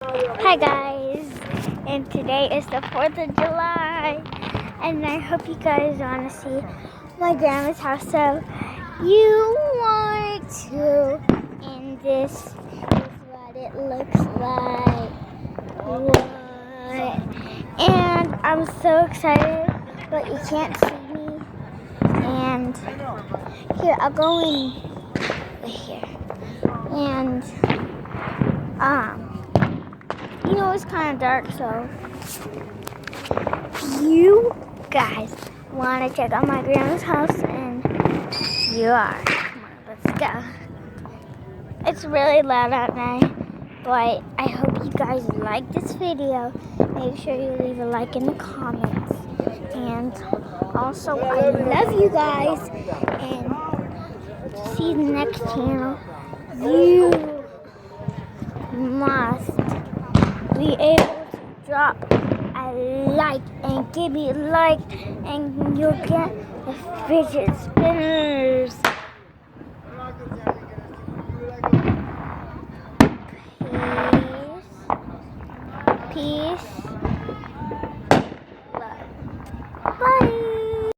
Hi guys, and today is the 4th of July, and I hope you guys want to see my grandma's house, so you want to, and this is what it looks like. What? And I'm so excited, but you can't see me, and here, I'll go in here, and it's kind of dark, so you guys want to check out my grandma's house, and you are. Come on, let's go. It's really loud at night, but I hope you guys like this video. Make sure you leave a like in the comments, and also I love you guys, and to see the next channel, you must be able to drop a like and give me a like, and you'll get the fidget spinners. Peace. Peace.